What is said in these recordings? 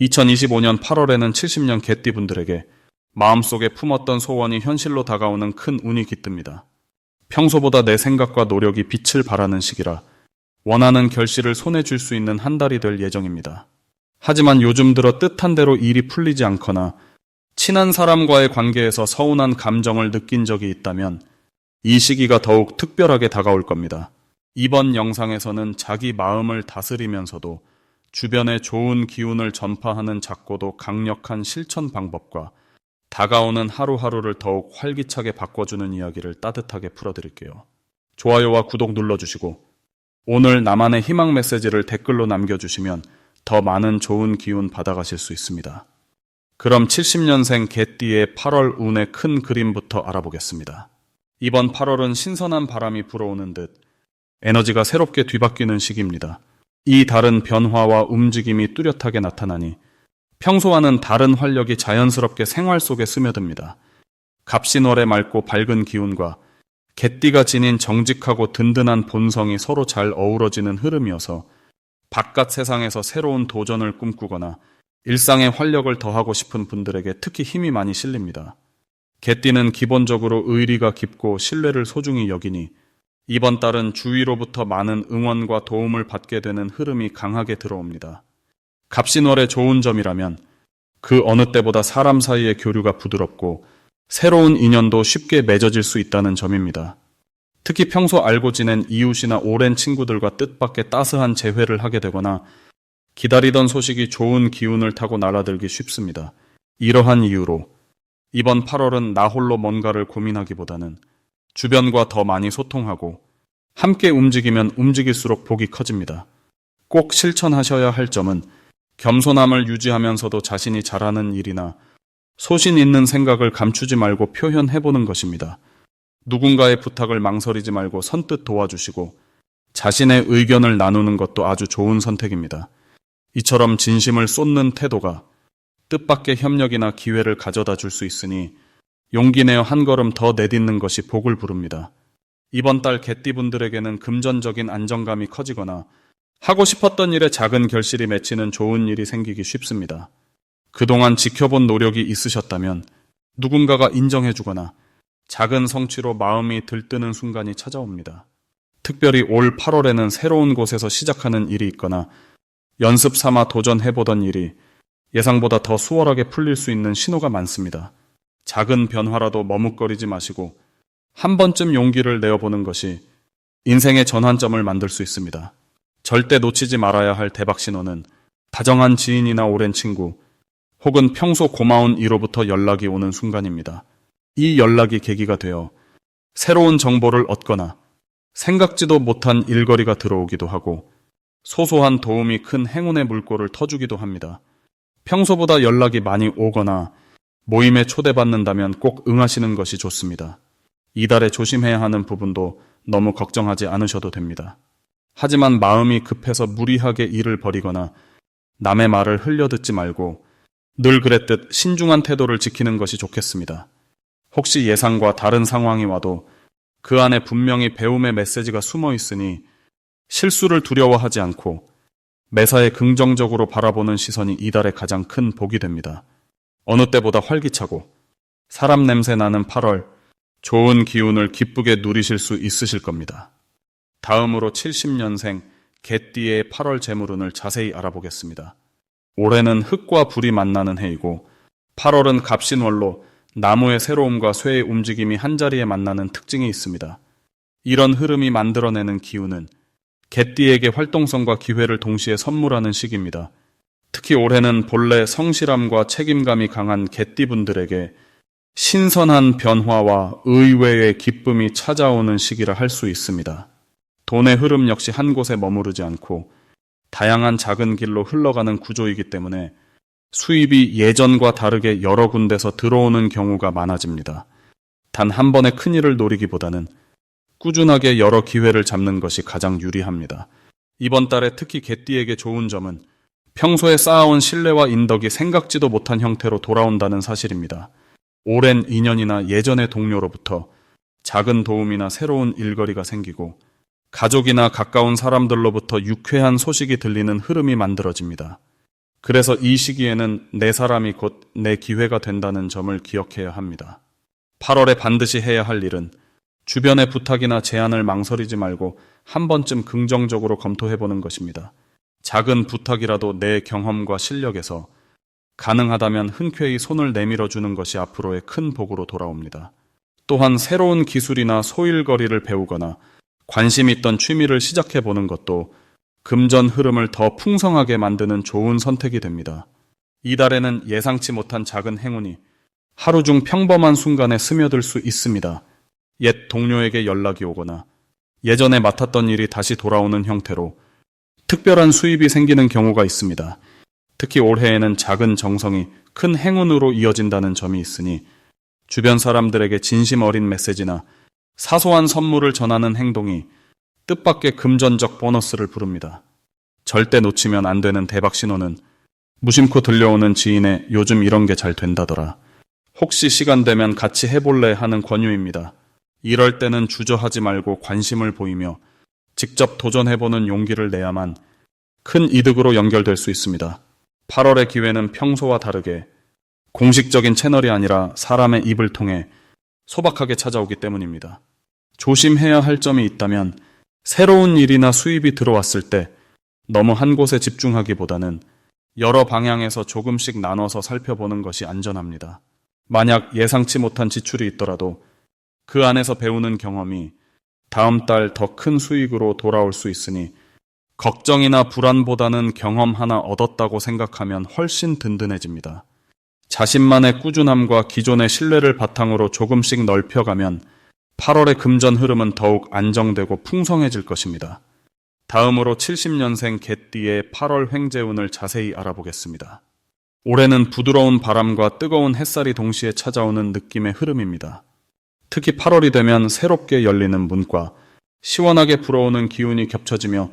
2025년 8월에는 70년 개띠분들에게 마음속에 품었던 소원이 현실로 다가오는 큰 운이 깃듭니다. 평소보다 내 생각과 노력이 빛을 발하는 시기라 원하는 결실을 손에 쥘 수 있는 한 달이 될 예정입니다. 하지만 요즘 들어 뜻한 대로 일이 풀리지 않거나 친한 사람과의 관계에서 서운한 감정을 느낀 적이 있다면 이 시기가 더욱 특별하게 다가올 겁니다. 이번 영상에서는 자기 마음을 다스리면서도 주변에 좋은 기운을 전파하는 작고도 강력한 실천 방법과 다가오는 하루하루를 더욱 활기차게 바꿔주는 이야기를 따뜻하게 풀어드릴게요. 좋아요와 구독 눌러주시고 오늘 나만의 희망 메시지를 댓글로 남겨주시면 더 많은 좋은 기운 받아가실 수 있습니다. 그럼 70년생 개띠의 8월 운의 큰 그림부터 알아보겠습니다. 이번 8월은 신선한 바람이 불어오는 듯 에너지가 새롭게 뒤바뀌는 시기입니다. 이 다른 변화와 움직임이 뚜렷하게 나타나니 평소와는 다른 활력이 자연스럽게 생활 속에 스며듭니다. 갑신월의 맑고 밝은 기운과 개띠가 지닌 정직하고 든든한 본성이 서로 잘 어우러지는 흐름이어서 바깥 세상에서 새로운 도전을 꿈꾸거나 일상에 활력을 더하고 싶은 분들에게 특히 힘이 많이 실립니다. 개띠는 기본적으로 의리가 깊고 신뢰를 소중히 여기니 이번 달은 주위로부터 많은 응원과 도움을 받게 되는 흐름이 강하게 들어옵니다. 갑신월의 좋은 점이라면 그 어느 때보다 사람 사이의 교류가 부드럽고 새로운 인연도 쉽게 맺어질 수 있다는 점입니다. 특히 평소 알고 지낸 이웃이나 오랜 친구들과 뜻밖의 따스한 재회를 하게 되거나 기다리던 소식이 좋은 기운을 타고 날아들기 쉽습니다. 이러한 이유로 이번 8월은 나 홀로 뭔가를 고민하기보다는 주변과 더 많이 소통하고 함께 움직이면 움직일수록 복이 커집니다. 꼭 실천하셔야 할 점은 겸손함을 유지하면서도 자신이 잘하는 일이나 소신 있는 생각을 감추지 말고 표현해보는 것입니다. 누군가의 부탁을 망설이지 말고 선뜻 도와주시고 자신의 의견을 나누는 것도 아주 좋은 선택입니다. 이처럼 진심을 쏟는 태도가 뜻밖의 협력이나 기회를 가져다 줄 수 있으니 용기 내어 한 걸음 더 내딛는 것이 복을 부릅니다. 이번 달 개띠분들에게는 금전적인 안정감이 커지거나 하고 싶었던 일에 작은 결실이 맺히는 좋은 일이 생기기 쉽습니다. 그동안 지켜본 노력이 있으셨다면 누군가가 인정해주거나 작은 성취로 마음이 들뜨는 순간이 찾아옵니다. 특별히 올 8월에는 새로운 곳에서 시작하는 일이 있거나 연습 삼아 도전해보던 일이 예상보다 더 수월하게 풀릴 수 있는 신호가 많습니다. 작은 변화라도 머뭇거리지 마시고 한 번쯤 용기를 내어보는 것이 인생의 전환점을 만들 수 있습니다. 절대 놓치지 말아야 할 대박 신호는 다정한 지인이나 오랜 친구 혹은 평소 고마운 이로부터 연락이 오는 순간입니다. 이 연락이 계기가 되어 새로운 정보를 얻거나 생각지도 못한 일거리가 들어오기도 하고 소소한 도움이 큰 행운의 물꼬를 터주기도 합니다. 평소보다 연락이 많이 오거나 모임에 초대받는다면 꼭 응하시는 것이 좋습니다. 이달에 조심해야 하는 부분도 너무 걱정하지 않으셔도 됩니다. 하지만 마음이 급해서 무리하게 일을 벌이거나 남의 말을 흘려듣지 말고 늘 그랬듯 신중한 태도를 지키는 것이 좋겠습니다. 혹시 예상과 다른 상황이 와도 그 안에 분명히 배움의 메시지가 숨어 있으니 실수를 두려워하지 않고 매사에 긍정적으로 바라보는 시선이 이달의 가장 큰 복이 됩니다. 어느 때보다 활기차고 사람 냄새 나는 8월, 좋은 기운을 기쁘게 누리실 수 있으실 겁니다. 다음으로 70년생 개띠의 8월 재물운을 자세히 알아보겠습니다. 올해는 흙과 불이 만나는 해이고 8월은 갑신월로 나무의 새로움과 쇠의 움직임이 한자리에 만나는 특징이 있습니다. 이런 흐름이 만들어내는 기운은 개띠에게 활동성과 기회를 동시에 선물하는 시기입니다. 특히 올해는 본래 성실함과 책임감이 강한 개띠분들에게 신선한 변화와 의외의 기쁨이 찾아오는 시기라 할 수 있습니다. 돈의 흐름 역시 한 곳에 머무르지 않고 다양한 작은 길로 흘러가는 구조이기 때문에 수입이 예전과 다르게 여러 군데서 들어오는 경우가 많아집니다. 단 한 번의 큰일을 노리기보다는 꾸준하게 여러 기회를 잡는 것이 가장 유리합니다. 이번 달에 특히 개띠에게 좋은 점은 평소에 쌓아온 신뢰와 인덕이 생각지도 못한 형태로 돌아온다는 사실입니다. 오랜 인연이나 예전의 동료로부터 작은 도움이나 새로운 일거리가 생기고 가족이나 가까운 사람들로부터 유쾌한 소식이 들리는 흐름이 만들어집니다. 그래서 이 시기에는 내 사람이 곧 내 기회가 된다는 점을 기억해야 합니다. 8월에 반드시 해야 할 일은 주변의 부탁이나 제안을 망설이지 말고 한 번쯤 긍정적으로 검토해보는 것입니다. 작은 부탁이라도 내 경험과 실력에서 가능하다면 흔쾌히 손을 내밀어 주는 것이 앞으로의 큰 복으로 돌아옵니다. 또한 새로운 기술이나 소일거리를 배우거나 관심 있던 취미를 시작해보는 것도 금전 흐름을 더 풍성하게 만드는 좋은 선택이 됩니다. 이달에는 예상치 못한 작은 행운이 하루 중 평범한 순간에 스며들 수 있습니다. 옛 동료에게 연락이 오거나 예전에 맡았던 일이 다시 돌아오는 형태로 특별한 수입이 생기는 경우가 있습니다. 특히 올해에는 작은 정성이 큰 행운으로 이어진다는 점이 있으니 주변 사람들에게 진심 어린 메시지나 사소한 선물을 전하는 행동이 뜻밖의 금전적 보너스를 부릅니다. 절대 놓치면 안 되는 대박 신호는 무심코 들려오는 지인의 요즘 이런 게 잘 된다더라. 혹시 시간 되면 같이 해볼래 하는 권유입니다. 이럴 때는 주저하지 말고 관심을 보이며 직접 도전해보는 용기를 내야만 큰 이득으로 연결될 수 있습니다. 8월의 기회는 평소와 다르게 공식적인 채널이 아니라 사람의 입을 통해 소박하게 찾아오기 때문입니다. 조심해야 할 점이 있다면 새로운 일이나 수입이 들어왔을 때 너무 한 곳에 집중하기보다는 여러 방향에서 조금씩 나눠서 살펴보는 것이 안전합니다. 만약 예상치 못한 지출이 있더라도 그 안에서 배우는 경험이 다음 달 더 큰 수익으로 돌아올 수 있으니 걱정이나 불안보다는 경험 하나 얻었다고 생각하면 훨씬 든든해집니다. 자신만의 꾸준함과 기존의 신뢰를 바탕으로 조금씩 넓혀가면 8월의 금전 흐름은 더욱 안정되고 풍성해질 것입니다. 다음으로 70년생 개띠의 8월 횡재운을 자세히 알아보겠습니다. 올해는 부드러운 바람과 뜨거운 햇살이 동시에 찾아오는 느낌의 흐름입니다. 특히 8월이 되면 새롭게 열리는 문과 시원하게 불어오는 기운이 겹쳐지며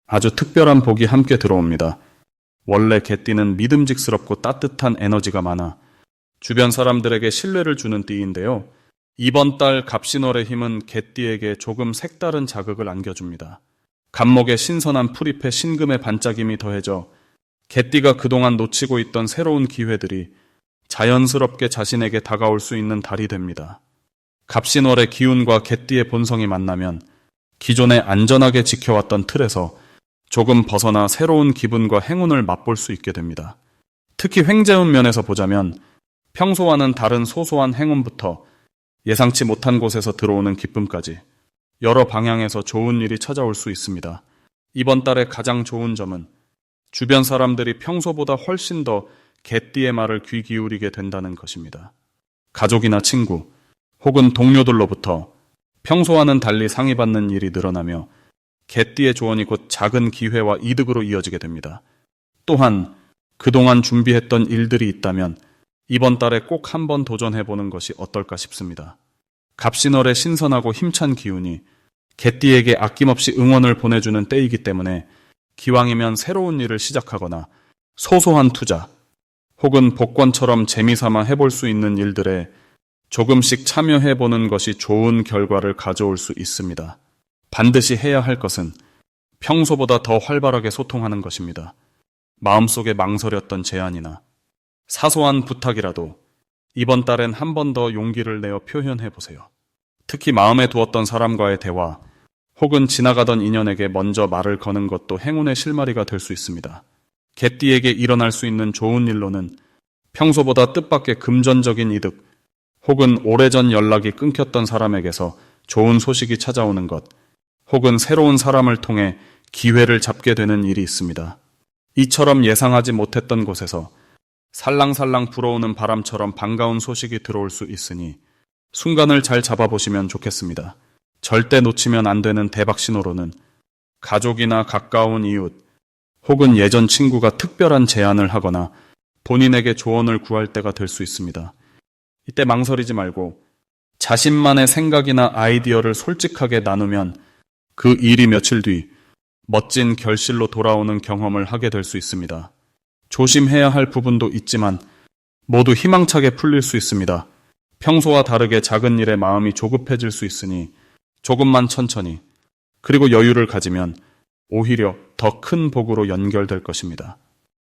아주 특별한 복이 함께 들어옵니다. 원래 개띠는 믿음직스럽고 따뜻한 에너지가 많아 주변 사람들에게 신뢰를 주는 띠인데요. 이번 달 갑신월의 힘은 개띠에게 조금 색다른 자극을 안겨줍니다. 갑목의 신선한 풀잎에 신금의 반짝임이 더해져 개띠가 그동안 놓치고 있던 새로운 기회들이 자연스럽게 자신에게 다가올 수 있는 달이 됩니다. 갑신월의 기운과 개띠의 본성이 만나면 기존에 안전하게 지켜왔던 틀에서 조금 벗어나 새로운 기분과 행운을 맛볼 수 있게 됩니다. 특히 횡재운 면에서 보자면 평소와는 다른 소소한 행운부터 예상치 못한 곳에서 들어오는 기쁨까지 여러 방향에서 좋은 일이 찾아올 수 있습니다. 이번 달의 가장 좋은 점은 주변 사람들이 평소보다 훨씬 더 개띠의 말을 귀 기울이게 된다는 것입니다. 가족이나 친구 혹은 동료들로부터 평소와는 달리 상의받는 일이 늘어나며 개띠의 조언이 곧 작은 기회와 이득으로 이어지게 됩니다. 또한 그동안 준비했던 일들이 있다면 이번 달에 꼭 한번 도전해보는 것이 어떨까 싶습니다. 갑신월의 신선하고 힘찬 기운이 개띠에게 아낌없이 응원을 보내주는 때이기 때문에 기왕이면 새로운 일을 시작하거나 소소한 투자 혹은 복권처럼 재미삼아 해볼 수 있는 일들에 조금씩 참여해보는 것이 좋은 결과를 가져올 수 있습니다. 반드시 해야 할 것은 평소보다 더 활발하게 소통하는 것입니다. 마음속에 망설였던 제안이나 사소한 부탁이라도 이번 달엔 한 번 더 용기를 내어 표현해보세요. 특히 마음에 두었던 사람과의 대화 혹은 지나가던 인연에게 먼저 말을 거는 것도 행운의 실마리가 될 수 있습니다. 개띠에게 일어날 수 있는 좋은 일로는 평소보다 뜻밖의 금전적인 이득 혹은 오래전 연락이 끊겼던 사람에게서 좋은 소식이 찾아오는 것 혹은 새로운 사람을 통해 기회를 잡게 되는 일이 있습니다. 이처럼 예상하지 못했던 곳에서 살랑살랑 불어오는 바람처럼 반가운 소식이 들어올 수 있으니 순간을 잘 잡아보시면 좋겠습니다. 절대 놓치면 안 되는 대박 신호로는 가족이나 가까운 이웃 혹은 예전 친구가 특별한 제안을 하거나 본인에게 조언을 구할 때가 될 수 있습니다. 이때 망설이지 말고 자신만의 생각이나 아이디어를 솔직하게 나누면 그 일이 며칠 뒤 멋진 결실로 돌아오는 경험을 하게 될 수 있습니다. 조심해야 할 부분도 있지만 모두 희망차게 풀릴 수 있습니다. 평소와 다르게 작은 일에 마음이 조급해질 수 있으니 조금만 천천히 그리고 여유를 가지면 오히려 더 큰 복으로 연결될 것입니다.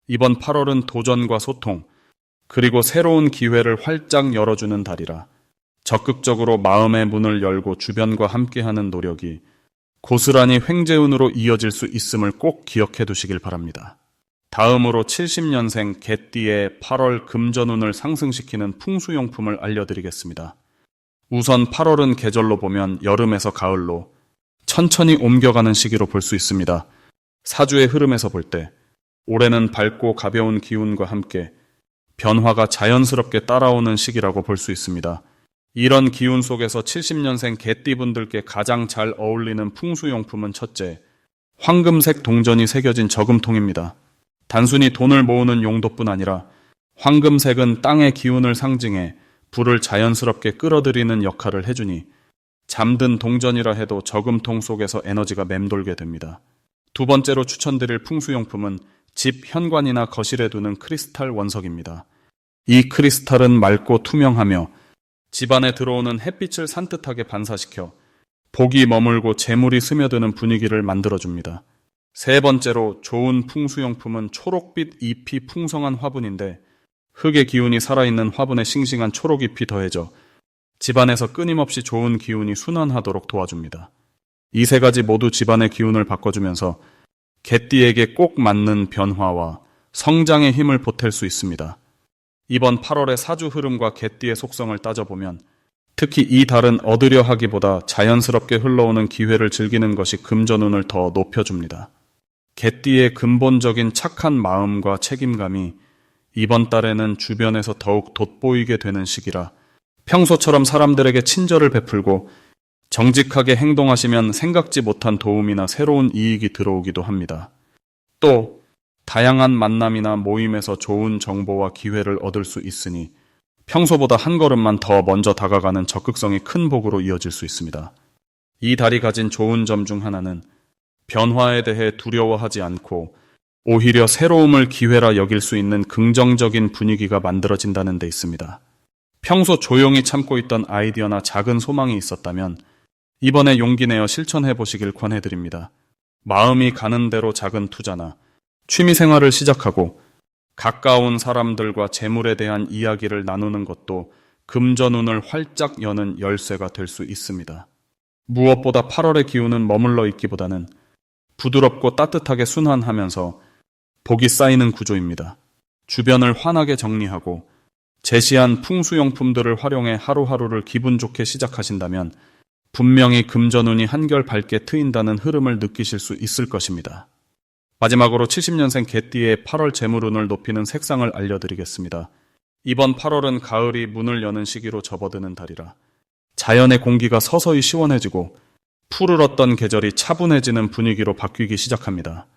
이번 8월은 도전과 소통, 그리고 새로운 기회를 활짝 열어주는 달이라 적극적으로 마음의 문을 열고 주변과 함께하는 노력이 고스란히 횡재운으로 이어질 수 있음을 꼭 기억해 두시길 바랍니다. 다음으로 70년생 개띠의 8월 금전운을 상승시키는 풍수용품을 알려드리겠습니다. 우선 8월은 계절로 보면 여름에서 가을로 천천히 옮겨가는 시기로 볼 수 있습니다. 사주의 흐름에서 볼 때 올해는 밝고 가벼운 기운과 함께 변화가 자연스럽게 따라오는 시기라고 볼 수 있습니다. 이런 기운 속에서 70년생 개띠분들께 가장 잘 어울리는 풍수용품은 첫째, 황금색 동전이 새겨진 저금통입니다. 단순히 돈을 모으는 용도뿐 아니라 황금색은 땅의 기운을 상징해 불을 자연스럽게 끌어들이는 역할을 해주니 잠든 동전이라 해도 저금통 속에서 에너지가 맴돌게 됩니다. 두 번째로 추천드릴 풍수용품은 집 현관이나 거실에 두는 크리스탈 원석입니다. 이 크리스탈은 맑고 투명하며 집안에 들어오는 햇빛을 산뜻하게 반사시켜 복이 머물고 재물이 스며드는 분위기를 만들어줍니다. 세 번째로 좋은 풍수용품은 초록빛 잎이 풍성한 화분인데 흙의 기운이 살아있는 화분에 싱싱한 초록잎이 더해져 집안에서 끊임없이 좋은 기운이 순환하도록 도와줍니다. 이 세 가지 모두 집안의 기운을 바꿔주면서 개띠에게 꼭 맞는 변화와 성장의 힘을 보탤 수 있습니다. 이번 8월의 사주 흐름과 개띠의 속성을 따져보면 특히 이 달은 얻으려 하기보다 자연스럽게 흘러오는 기회를 즐기는 것이 금전운을 더 높여줍니다. 개띠의 근본적인 착한 마음과 책임감이 이번 달에는 주변에서 더욱 돋보이게 되는 시기라 평소처럼 사람들에게 친절을 베풀고 정직하게 행동하시면 생각지 못한 도움이나 새로운 이익이 들어오기도 합니다. 또 다양한 만남이나 모임에서 좋은 정보와 기회를 얻을 수 있으니 평소보다 한 걸음만 더 먼저 다가가는 적극성이 큰 복으로 이어질 수 있습니다. 이 달이 가진 좋은 점 중 하나는 변화에 대해 두려워하지 않고 오히려 새로움을 기회라 여길 수 있는 긍정적인 분위기가 만들어진다는 데 있습니다. 평소 조용히 참고 있던 아이디어나 작은 소망이 있었다면 이번에 용기 내어 실천해 보시길 권해드립니다. 마음이 가는 대로 작은 투자나 취미생활을 시작하고 가까운 사람들과 재물에 대한 이야기를 나누는 것도 금전운을 활짝 여는 열쇠가 될 수 있습니다. 무엇보다 8월의 기운은 머물러 있기보다는 부드럽고 따뜻하게 순환하면서 복이 쌓이는 구조입니다. 주변을 환하게 정리하고 제시한 풍수용품들을 활용해 하루하루를 기분 좋게 시작하신다면 분명히 금전운이 한결 밝게 트인다는 흐름을 느끼실 수 있을 것입니다. 마지막으로 70년생 개띠의 8월 재물운을 높이는 색상을 알려드리겠습니다. 이번 8월은 가을이 문을 여는 시기로 접어드는 달이라 자연의 공기가 서서히 시원해지고 푸르렀던 계절이 차분해지는 분위기로 바뀌기 시작합니다.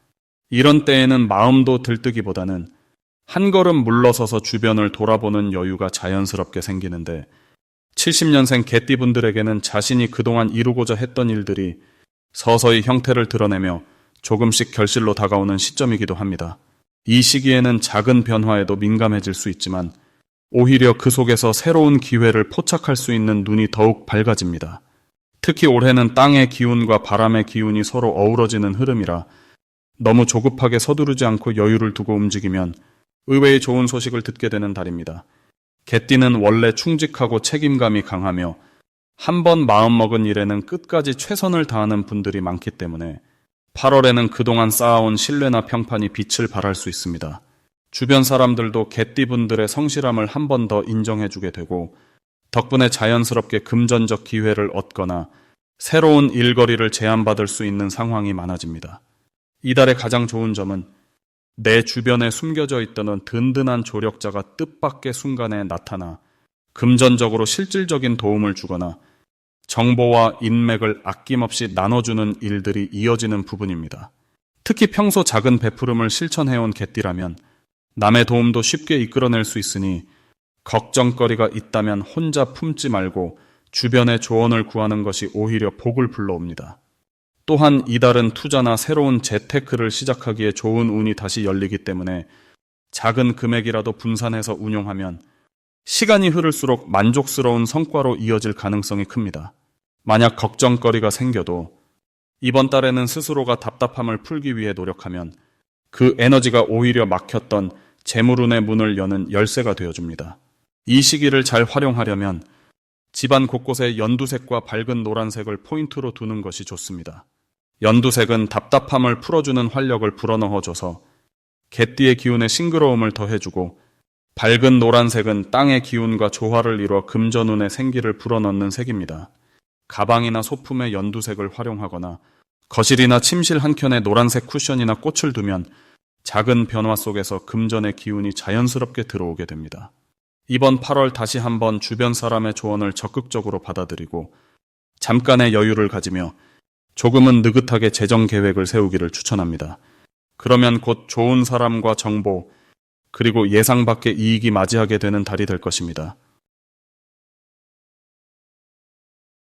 이런 때에는 마음도 들뜨기보다는 한 걸음 물러서서 주변을 돌아보는 여유가 자연스럽게 생기는데 70년생 개띠분들에게는 자신이 그동안 이루고자 했던 일들이 서서히 형태를 드러내며 조금씩 결실로 다가오는 시점이기도 합니다. 이 시기에는 작은 변화에도 민감해질 수 있지만 오히려 그 속에서 새로운 기회를 포착할 수 있는 눈이 더욱 밝아집니다. 특히 올해는 땅의 기운과 바람의 기운이 서로 어우러지는 흐름이라 너무 조급하게 서두르지 않고 여유를 두고 움직이면 의외의 좋은 소식을 듣게 되는 달입니다. 개띠는 원래 충직하고 책임감이 강하며 한번 마음먹은 일에는 끝까지 최선을 다하는 분들이 많기 때문에 8월에는 그동안 쌓아온 신뢰나 평판이 빛을 발할 수 있습니다. 주변 사람들도 개띠분들의 성실함을 한 번 더 인정해주게 되고 덕분에 자연스럽게 금전적 기회를 얻거나 새로운 일거리를 제안받을 수 있는 상황이 많아집니다. 이달의 가장 좋은 점은 내 주변에 숨겨져 있던 든든한 조력자가 뜻밖의 순간에 나타나 금전적으로 실질적인 도움을 주거나 정보와 인맥을 아낌없이 나눠주는 일들이 이어지는 부분입니다. 특히 평소 작은 베푸름을 실천해온 개띠라면 남의 도움도 쉽게 이끌어낼 수 있으니 걱정거리가 있다면 혼자 품지 말고 주변의 조언을 구하는 것이 오히려 복을 불러옵니다. 또한 이달은 투자나 새로운 재테크를 시작하기에 좋은 운이 다시 열리기 때문에 작은 금액이라도 분산해서 운용하면 시간이 흐를수록 만족스러운 성과로 이어질 가능성이 큽니다. 만약 걱정거리가 생겨도 이번 달에는 스스로가 답답함을 풀기 위해 노력하면 그 에너지가 오히려 막혔던 재물운의 문을 여는 열쇠가 되어줍니다. 이 시기를 잘 활용하려면 집안 곳곳에 연두색과 밝은 노란색을 포인트로 두는 것이 좋습니다. 연두색은 답답함을 풀어주는 활력을 불어넣어줘서 개띠의 기운에 싱그러움을 더해주고, 밝은 노란색은 땅의 기운과 조화를 이루어 금전운의 생기를 불어넣는 색입니다. 가방이나 소품에 연두색을 활용하거나 거실이나 침실 한켠에 노란색 쿠션이나 꽃을 두면 작은 변화 속에서 금전의 기운이 자연스럽게 들어오게 됩니다. 이번 8월 다시 한번 주변 사람의 조언을 적극적으로 받아들이고 잠깐의 여유를 가지며 조금은 느긋하게 재정 계획을 세우기를 추천합니다. 그러면 곧 좋은 사람과 정보, 그리고 예상 밖의 이익이 맞이하게 되는 달이 될 것입니다.